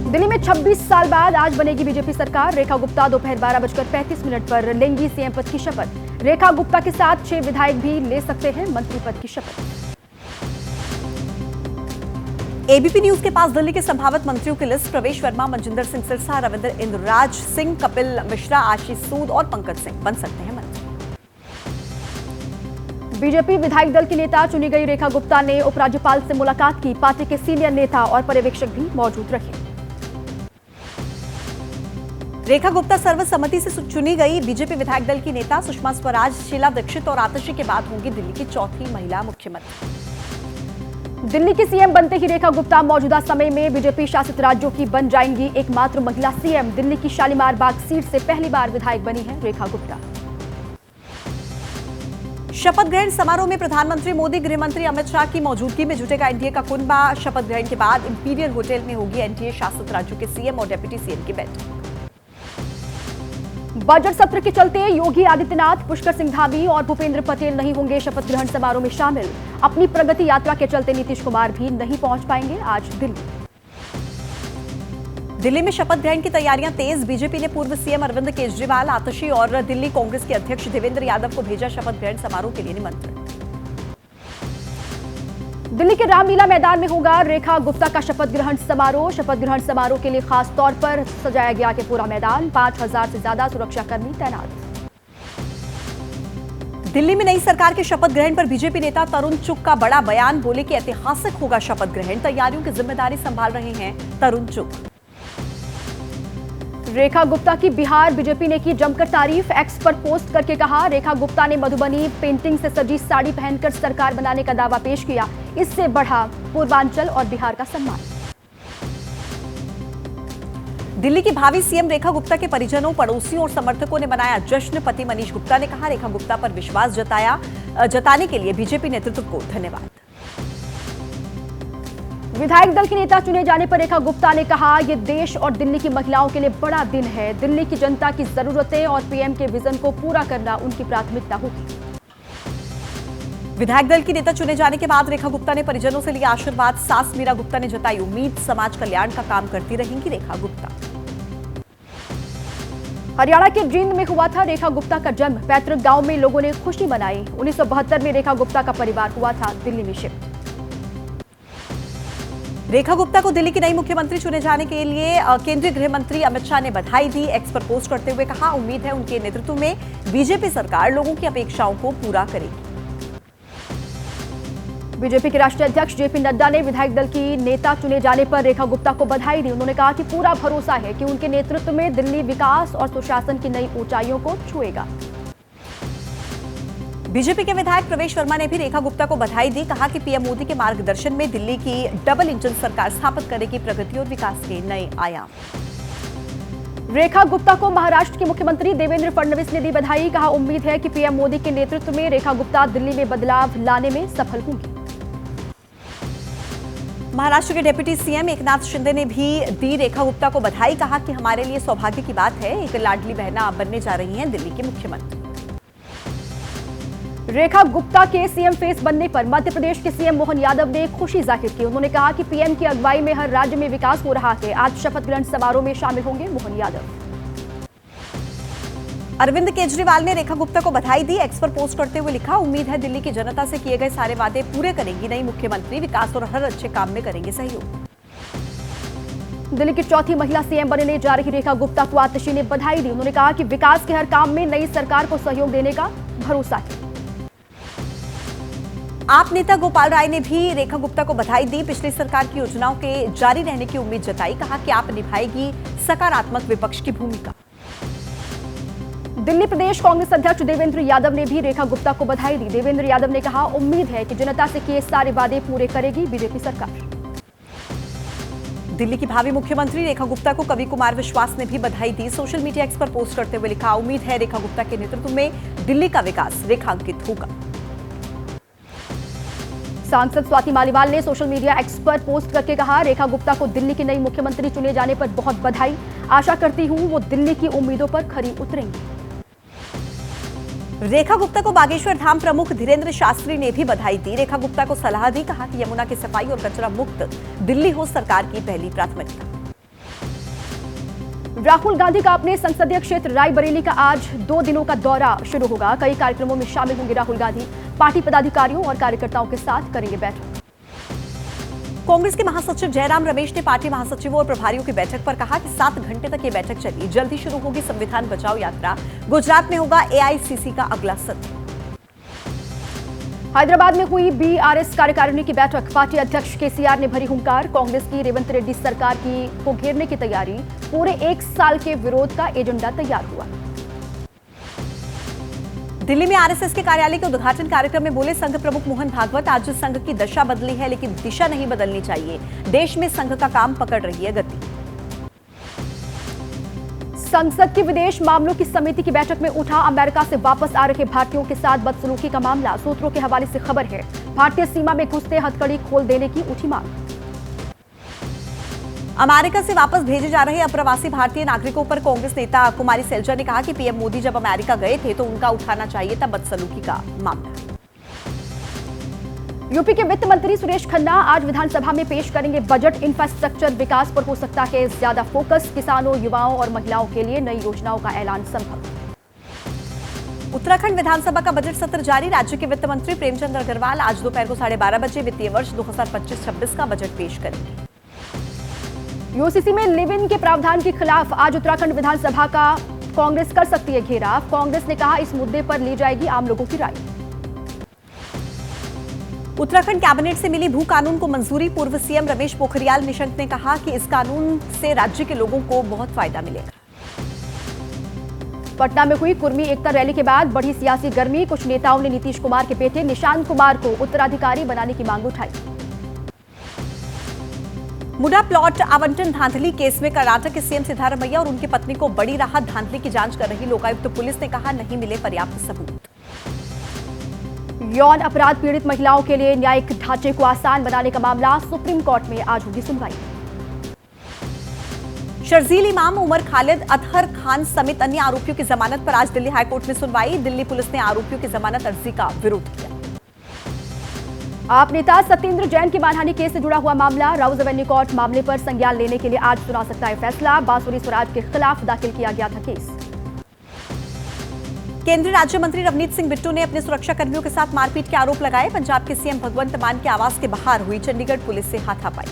दिल्ली में 26 साल बाद आज बनेगी बीजेपी सरकार। रेखा गुप्ता दोपहर 12:35 पर लेंगी सीएम पद की शपथ। रेखा गुप्ता के साथ 6 विधायक भी ले सकते हैं मंत्री पद की शपथ। एबीपी न्यूज के पास दिल्ली के संभावित मंत्रियों की लिस्ट। प्रवेश वर्मा, मनजिंदर सिंह सिरसा, रविंद्र इंद्रराज सिंह, कपिल मिश्रा, आशीष सूद और पंकज सिंह बन सकते हैं मंत्री। बीजेपी विधायक दल की नेता चुनी गई रेखा गुप्ता ने उपराज्यपाल से मुलाकात की। पार्टी के सीनियर नेता और पर्यवेक्षक भी मौजूद रहे। रेखा गुप्ता सर्वसम्मति से चुनी गई बीजेपी विधायक दल की नेता। सुषमा स्वराज, शीला दीक्षित और आतिशी के बाद होंगी दिल्ली की चौथी महिला मुख्यमंत्री। दिल्ली की सीएम बनते ही रेखा गुप्ता मौजूदा समय में बीजेपी शासित राज्यों की बन जाएंगी एकमात्र महिला सीएम। दिल्ली की शालीमार बाग सीट से पहली बार विधायक बनी है रेखा गुप्ता। शपथ ग्रहण समारोह में प्रधानमंत्री मोदी, गृह मंत्री अमित शाह की मौजूदगी में जुटेगा एनडीए का कुनबा। शपथ ग्रहण के बाद इंपीरियल होटल में होगी एनडीए शासित राज्यों के सीएम और डिप्टी सीएम की बैठक। बजट सत्र के चलते योगी आदित्यनाथ, पुष्कर सिंह धामी और भूपेंद्र पटेल नहीं होंगे शपथ ग्रहण समारोह में शामिल। अपनी प्रगति यात्रा के चलते नीतीश कुमार भी नहीं पहुंच पाएंगे आज दिल्ली में शपथ ग्रहण की तैयारियां तेज। बीजेपी ने पूर्व सीएम अरविंद केजरीवाल, आतिशी और दिल्ली कांग्रेस के अध्यक्ष देवेंद्र यादव को भेजा शपथ ग्रहण समारोह के लिए निमंत्रण। दिल्ली के रामलीला मैदान में होगा रेखा गुप्ता का शपथ ग्रहण समारोह। शपथ ग्रहण समारोह के लिए खास तौर पर सजाया गया कि पूरा मैदान। 5000 से ज्यादा सुरक्षाकर्मी तैनात। दिल्ली में नई सरकार के शपथ ग्रहण पर बीजेपी नेता तरुण चुग का बड़ा बयान। बोले कि ऐतिहासिक होगा शपथ ग्रहण। तैयारियों की जिम्मेदारी संभाल रहे हैं तरुण चुग। रेखा गुप्ता की बिहार बीजेपी ने की जमकर तारीफ। एक्स पर पोस्ट करके कहा, रेखा गुप्ता ने मधुबनी पेंटिंग से सजी साड़ी पहनकर सरकार बनाने का दावा पेश किया। इससे बढ़ा पूर्वांचल और बिहार का सम्मान। दिल्ली की भावी सीएम रेखा गुप्ता के परिजनों, पड़ोसियों और समर्थकों ने मनाया जश्न। पति मनीष गुप्ता ने कहा, रेखा गुप्ता पर विश्वास जताने के लिए बीजेपी नेतृत्व को धन्यवाद। विधायक दल के नेता चुने जाने पर रेखा गुप्ता ने कहा, यह देश और दिल्ली की महिलाओं के लिए बड़ा दिन है। दिल्ली की जनता की जरूरतें और पीएम के विजन को पूरा करना उनकी प्राथमिकता होगी। विधायक दल की नेता चुने जाने के बाद रेखा गुप्ता ने परिजनों से लिया आशीर्वाद। सास मीरा गुप्ता ने जताई उम्मीद, समाज कल्याण का काम करती रहेंगी रेखा गुप्ता। हरियाणा के जींद में हुआ था रेखा गुप्ता का जन्म। पैतृक गांव में लोगों ने खुशी मनाई। 1972 में रेखा गुप्ता का परिवार हुआ था दिल्ली में शिफ्ट। रेखा गुप्ता को दिल्ली की नई मुख्यमंत्री चुने जाने के लिए केंद्रीय गृह मंत्री अमित शाह ने बधाई दी। एक्स पर पोस्ट करते हुए कहा, उम्मीद है उनके नेतृत्व में बीजेपी सरकार लोगों की अपेक्षाओं को पूरा करेगी। बीजेपी के राष्ट्रीय अध्यक्ष जेपी नड्डा ने विधायक दल की नेता चुने जाने पर रेखा गुप्ता को बधाई दी। उन्होंने कहा कि पूरा भरोसा है कि उनके नेतृत्व में दिल्ली विकास और सुशासन की नई ऊंचाइयों को छुएगा। बीजेपी के विधायक प्रवेश वर्मा ने भी रेखा गुप्ता को बधाई दी। कहा कि पीएम मोदी के मार्गदर्शन में दिल्ली की डबल इंजन सरकार स्थापित करेगी प्रगति और विकास के नए आयाम। रेखा गुप्ता को महाराष्ट्र के मुख्यमंत्री देवेंद्र फडणवीस ने दी बधाई। कहा, उम्मीद है कि पीएम मोदी के नेतृत्व में रेखा गुप्ता दिल्ली में बदलाव लाने में सफल होंगी। महाराष्ट्र के डिप्टी सीएम एकनाथ शिंदे ने भी दी रेखा गुप्ता को बधाई। कहा कि हमारे लिए सौभाग्य की बात है, एक लाडली बहना बनने जा रही हैं दिल्ली की मुख्यमंत्री। रेखा गुप्ता के सीएम फेस बनने पर मध्य प्रदेश के सीएम मोहन यादव ने खुशी जाहिर की। उन्होंने कहा कि पीएम की अगुवाई में हर राज्य में विकास हो रहा है। आज शपथ ग्रहण समारोह में शामिल होंगे मोहन यादव। अरविंद केजरीवाल ने रेखा गुप्ता को बधाई दी। एक्स पर पोस्ट करते हुए लिखा, उम्मीद है दिल्ली की जनता से किए गए सारे वादे पूरे करेंगी नई मुख्यमंत्री। विकास और हर अच्छे काम में करेंगे सहयोग। दिल्ली की चौथी महिला सीएम बनने जा रही रेखा गुप्ता को आतिशी ने बधाई दी। उन्होंने कहा कि विकास के हर काम में नई सरकार को सहयोग देने का भरोसा है। आप नेता गोपाल राय ने भी रेखा गुप्ता को बधाई दी। पिछली सरकार की योजनाओं के जारी रहने की उम्मीद जताई। कहा कि आप निभाएगी सकारात्मक विपक्ष की भूमिका। दिल्ली प्रदेश कांग्रेस अध्यक्ष देवेंद्र यादव ने भी रेखा गुप्ता को बधाई दी। देवेंद्र यादव ने कहा, उम्मीद है कि जनता से किए सारे वादे पूरे करेगी बीजेपी सरकार। दिल्ली की भावी मुख्यमंत्री रेखा गुप्ता को कवि कुमार विश्वास ने भी बधाई दी। सोशल मीडिया एक्स पर पोस्ट करते हुए लिखा, उम्मीद है रेखा गुप्ता के नेतृत्व में दिल्ली का विकास रेखांकित होगा। सांसद स्वाति मालीवाल ने सोशल मीडिया एक्स पर पोस्ट करके कहा, रेखा गुप्ता को दिल्ली की नई मुख्यमंत्री चुने जाने पर बहुत बधाई। आशा करती हूं वो दिल्ली की उम्मीदों पर खरी उतरेंगी। रेखा गुप्ता को बागेश्वर धाम प्रमुख धीरेन्द्र शास्त्री ने भी बधाई दी। रेखा गुप्ता को सलाह दी। कहा कि यमुना की सफाई और कचरा मुक्त दिल्ली हो सरकार की पहली प्राथमिकता। राहुल गांधी का अपने संसदीय क्षेत्र रायबरेली का आज 2 दिनों का दौरा शुरू होगा। कई कार्यक्रमों में शामिल होंगे राहुल गांधी। पार्टी पदाधिकारियों और कार्यकर्ताओं के साथ करेंगे बैठक। कांग्रेस के महासचिव जयराम रमेश ने पार्टी महासचिवों और प्रभारियों की बैठक पर कहा कि 7 घंटे तक ये बैठक चली। जल्द ही शुरू होगी संविधान बचाओ यात्रा। गुजरात में होगा एआईसीसी का अगला सत्र। हैदराबाद में हुई बीआरएस कार्यकारिणी की बैठक। पार्टी अध्यक्ष केसीआर ने भरी हुंकार। कांग्रेस की रेवंत रेड्डी सरकार को घेरने की तैयारी। पूरे 1 साल के विरोध का एजेंडा तैयार हुआ। दिल्ली में आरएसएस के कार्यालय के उद्घाटन कार्यक्रम में बोले संघ प्रमुख मोहन भागवत, आज संघ की दशा बदली है लेकिन दिशा नहीं बदलनी चाहिए। देश में संघ का काम पकड़ रही है गति। संसद की विदेश मामलों की समिति की बैठक में उठा अमेरिका से वापस आ रहे भारतीयों के साथ बदसलूकी का मामला। सूत्रों के हवाले से खबर है, भारतीय सीमा में घुसते हथकड़ी खोल देने की उठी मांग। अमेरिका से वापस भेजे जा रहे अप्रवासी भारतीय नागरिकों पर कांग्रेस नेता कुमारी सैलजा ने कहा कि पीएम मोदी जब अमेरिका गए थे तो उनका उठाना चाहिए था बदसलूकी का मामला। यूपी के वित्त मंत्री सुरेश खन्ना आज विधानसभा में पेश करेंगे बजट। इंफ्रास्ट्रक्चर विकास पर हो सकता है ज्यादा फोकस। किसानों, युवाओं और महिलाओं के लिए नई योजनाओं का ऐलान संभव। उत्तराखंड विधानसभा का बजट सत्र जारी। राज्य के वित्त मंत्री प्रेमचंद अग्रवाल आज दोपहर को 12:30 बजे वित्तीय वर्ष 2025-26 का बजट पेश करेंगे। यूसीसी में लिव इन के प्रावधान के खिलाफ आज उत्तराखंड विधानसभा का कांग्रेस कर सकती है घेराव। कांग्रेस ने कहा इस मुद्दे पर ली जाएगी आम लोगों की राय। उत्तराखंड कैबिनेट से मिली भू कानून को मंजूरी। पूर्व सीएम रमेश पोखरियाल निशंक ने कहा कि इस कानून से राज्य के लोगों को बहुत फायदा मिलेगा। पटना में हुई कुर्मी एकता रैली के बाद बढ़ी सियासी गर्मी। कुछ नेताओं ने नीतीश कुमार के बेटे निशांत कुमार को उत्तराधिकारी बनाने की मांग उठाई। मुडा प्लॉट आवंटन धांधली केस में कर्नाटक के सीएम सिद्धारमैया और उनकी पत्नी को बड़ी राहत। धांधली की जांच कर रही लोकायुक्त पुलिस ने कहा नहीं मिले पर्याप्त सबूत। यौन अपराध पीड़ित महिलाओं के लिए न्यायिक ढांचे को आसान बनाने का मामला। सुप्रीम कोर्ट में आज होगी सुनवाई। शर्जील इमाम, उमर खालिद, अतहर खान समेत अन्य आरोपियों की जमानत पर आज दिल्ली हाईकोर्ट में सुनवाई। दिल्ली पुलिस ने आरोपियों की जमानत अर्जी का विरोध किया। आप नेता सत्येंद्र जैन की मानहानि केस से जुड़ा हुआ मामला। राउज एवेन्यू कोर्ट मामले पर संज्ञान लेने के लिए आज सुना सकता है फैसला। बांसुरी स्वराज के खिलाफ दाखिल किया गया था केस। केंद्रीय राज्य मंत्री रवनीत सिंह बिट्टू ने अपने सुरक्षा कर्मियों के साथ मारपीट के आरोप लगाए। पंजाब के सीएम भगवंत मान के आवास के बाहर हुई चंडीगढ़ पुलिस से हाथापाई।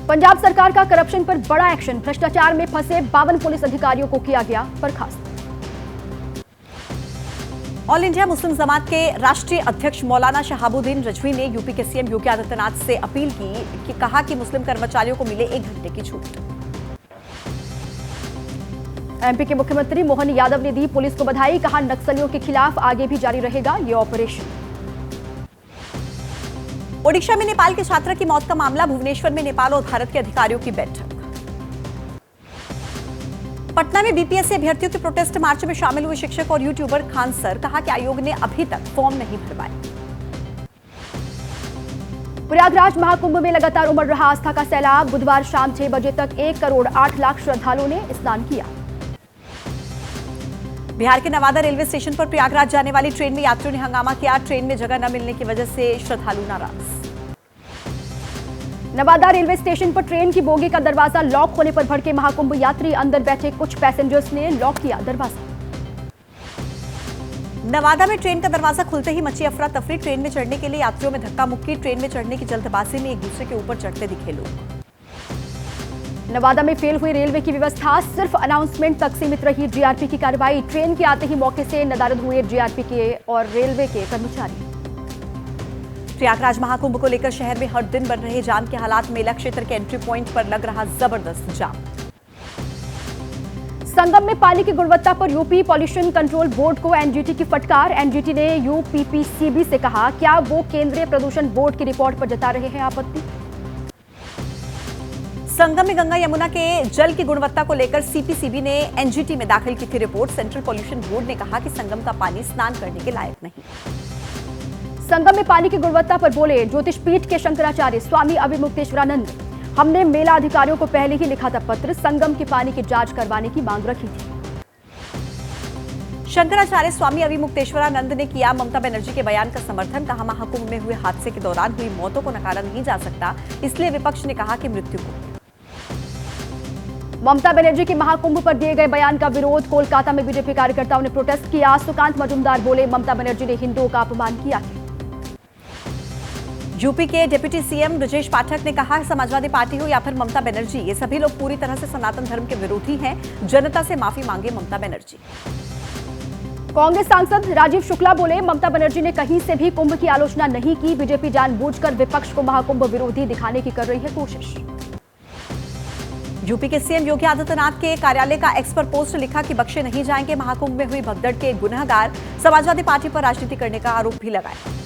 पंजाब सरकार का करप्शन पर बड़ा एक्शन। भ्रष्टाचार में फंसे 52 पुलिस अधिकारियों को किया गया बर्खास्त। ऑल इंडिया मुस्लिम जमात के राष्ट्रीय अध्यक्ष मौलाना शहाबुद्दीन रिजवी ने यूपी के सीएम योगी आदित्यनाथ से अपील की कि कहा कि मुस्लिम कर्मचारियों को मिले 1 घंटे की छूट। एमपी के मुख्यमंत्री मोहन यादव ने दी पुलिस को बधाई। कहा नक्सलियों के खिलाफ आगे भी जारी रहेगा ये ऑपरेशन। ओडिशा में नेपाल के छात्रा की मौत का मामला। भुवनेश्वर में नेपाल और भारत के अधिकारियों की बैठक। पटना में बीपीएससी अभ्यर्थियों के प्रोटेस्ट मार्च में शामिल हुए शिक्षक और यूट्यूबर खान सर। कहा कि आयोग ने अभी तक फॉर्म नहीं भरवाए। प्रयागराज महाकुंभ में लगातार उमड़ रहा आस्था का सैलाब। बुधवार शाम 6 बजे तक 1 करोड़ 8 लाख श्रद्धालुओं ने स्नान किया। बिहार के नवादा रेलवे स्टेशन पर प्रयागराज जाने वाली ट्रेन में यात्रियों ने हंगामा किया। ट्रेन में जगह न मिलने की वजह से श्रद्धालु नाराज। नवादा रेलवे स्टेशन पर ट्रेन की बोगी का दरवाजा लॉक होने पर भड़के महाकुंभ यात्री। अंदर बैठे कुछ पैसेंजर्स ने लॉक किया दरवाजा। नवादा में ट्रेन का दरवाजा खुलते ही मची अफरा तफरी। ट्रेन में चढ़ने के लिए यात्रियों में धक्का मुक्की। ट्रेन में चढ़ने की जल्दबाजी में एक दूसरे के ऊपर चढ़ते दिखे लोग। नवादा में फेल हुई रेलवे की व्यवस्था। सिर्फ अनाउंसमेंट तक सीमित रही जीआरपी की कार्रवाई। ट्रेन के आते ही मौके से नदारद हुए जीआरपी के और रेलवे के कर्मचारी। प्रयागराज महाकुंभ को लेकर शहर में हर दिन बढ़ रहे जाम के हालात। मेला क्षेत्र के एंट्री पॉइंट पर लग रहा जबरदस्त जाम। संगम में पानी की गुणवत्ता पर यूपी पॉल्यूशन कंट्रोल बोर्ड को एनजीटी की फटकार। एनजीटी ने यूपीपीसीबी से कहा क्या वो केंद्रीय प्रदूषण बोर्ड की रिपोर्ट पर जता रहे हैं आपत्ति। संगम में गंगा यमुना के जल की गुणवत्ता को लेकर सीपीसीबी ने एनजीटी में दाखिल की थी रिपोर्ट। सेंट्रल पॉल्यूशन बोर्ड ने कहा कि संगम का पानी स्नान करने के लायक नहीं। संगम में पानी की गुणवत्ता पर बोले ज्योतिषपीठ के शंकराचार्य स्वामी अविमुक्तेश्वरानंद। हमने मेला अधिकारियों को पहले ही लिखा था पत्र। संगम के पानी की जांच करवाने की मांग रखी थी। शंकराचार्य स्वामी अविमुक्तेश्वरानंद ने किया ममता बनर्जी के बयान का समर्थन। कहा महाकुंभ में हुए हादसे के दौरान हुई मौतों को नकारा नहीं जा सकता, इसलिए विपक्ष ने कहा कि मृत्यु को। ममता बनर्जी के महाकुंभ पर दिए गए बयान का विरोध। कोलकाता में बीजेपी कार्यकर्ताओं ने प्रोटेस्ट किया। सुकांत मजूमदार बोले, ममता बनर्जी ने हिंदुओं का अपमान किया है। यूपी के डिप्टी सीएम ब्रजेश पाठक ने कहा, समाजवादी पार्टी हो या फिर ममता बनर्जी, ये सभी लोग पूरी तरह से सनातन धर्म के विरोधी हैं। जनता से माफी मांगे ममता बनर्जी। कांग्रेस सांसद राजीव शुक्ला बोले, ममता बनर्जी ने कहीं से भी कुंभ की आलोचना नहीं की। बीजेपी जानबूझकर विपक्ष को महाकुंभ विरोधी दिखाने की कर रही है कोशिश। यूपी के सीएम योगी आदित्यनाथ के कार्यालय का एक्स पर पोस्ट लिखा कि बख्शे नहीं जाएंगे। महाकुंभ में हुई भगदड़ के गुनहगार। समाजवादी पार्टी पर राजनीति करने का आरोप भी लगाया।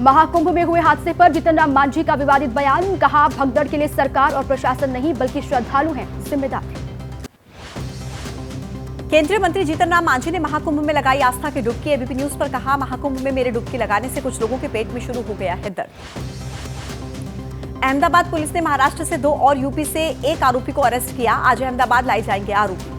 महाकुंभ में हुए हादसे पर जीतन राम मांझी का विवादित बयान। कहा, भगदड़ के लिए सरकार और प्रशासन नहीं बल्कि श्रद्धालु हैं जिम्मेदार। केंद्रीय मंत्री जीतन राम मांझी ने महाकुंभ में लगाई आस्था की डुबकी। एबीपी न्यूज पर कहा, महाकुंभ में मेरे डुबकी लगाने से कुछ लोगों के पेट में शुरू हो गया है दर्द। अहमदाबाद पुलिस ने महाराष्ट्र से 2 और यूपी से 1 आरोपी को अरेस्ट किया। आज अहमदाबाद लाई जाएंगे आरोपी।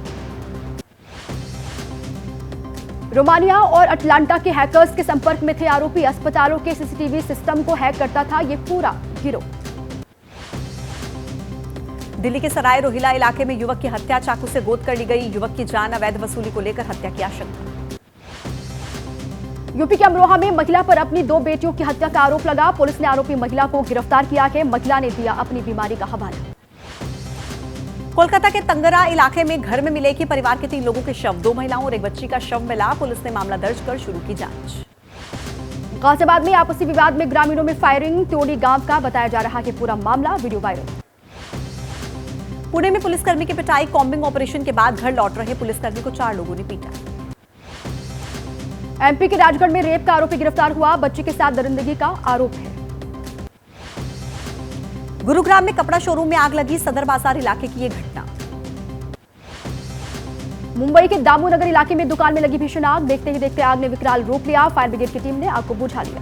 रोमानिया और अटलांटा के हैकर्स के संपर्क में थे आरोपी। अस्पतालों के सीसीटीवी सिस्टम को हैक करता था ये पूरा गिरोह। दिल्ली के सराय रोहिला इलाके में युवक की हत्या, चाकू से गोद कर ली गई। युवक की जान अवैध वसूली को लेकर हत्या की आशंका। यूपी के अमरोहा में महिला पर अपनी 2 बेटियों की हत्या का आरोप लगा। पुलिस ने आरोपी महिला को गिरफ्तार किया है। महिला ने दिया अपनी बीमारी का हवाला। कोलकाता के तंगरा इलाके में घर में मिले एक ही परिवार के 3 लोगों के शव, 2 महिलाओं और एक बच्ची का शव मिला। पुलिस ने मामला दर्ज कर शुरू की जांच। गाजियाबाद में आपसी विवाद में ग्रामीणों में फायरिंग। त्योड़ी गांव का बताया जा रहा है पूरा मामला। Video viral. पुणे में पुलिसकर्मी की पिटाई। कॉम्बिंग ऑपरेशन के बाद घर लौट रहे पुलिसकर्मी को 4 लोगों ने पीटा। एमपी के राजगढ़ में रेप का आरोपी गिरफ्तार हुआ। बच्ची के साथ दरिंदगी का आरोप है। गुरुग्राम में कपड़ा शोरूम में आग लगी। सदर बाजार इलाके की यह घटना। मुंबई के दामोनगर इलाके में दुकान में लगी भीषण आग। देखते ही देखते आग ने विकराल रूप लिया। फायर ब्रिगेड की टीम ने आग को बुझा लिया।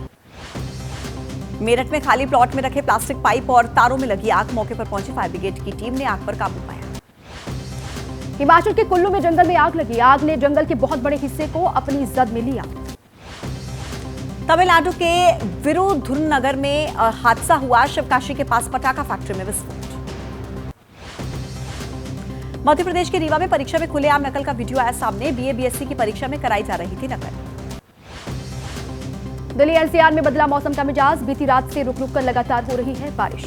मेरठ में खाली प्लॉट में रखे प्लास्टिक पाइप और तारों में लगी आग। मौके पर पहुंची फायर ब्रिगेड की टीम ने आग पर काबू पाया। हिमाचल के कुल्लू में जंगल में आग लगी। आग ने जंगल के बहुत बड़े हिस्से को अपनी जद में लिया। तमिलनाडु के विरुधुनगर में हादसा हुआ। शिवकाशी के पास पटाखा फैक्ट्री में विस्फोट। मध्य प्रदेश के रीवा में परीक्षा में खुलेआम नकल का वीडियो आया सामने। बीए बीएससी की परीक्षा में कराई जा रही थी नकल। दिल्ली एनसीआर में बदला मौसम का मिजाज। बीती रात से रुक रुक कर लगातार हो रही है बारिश।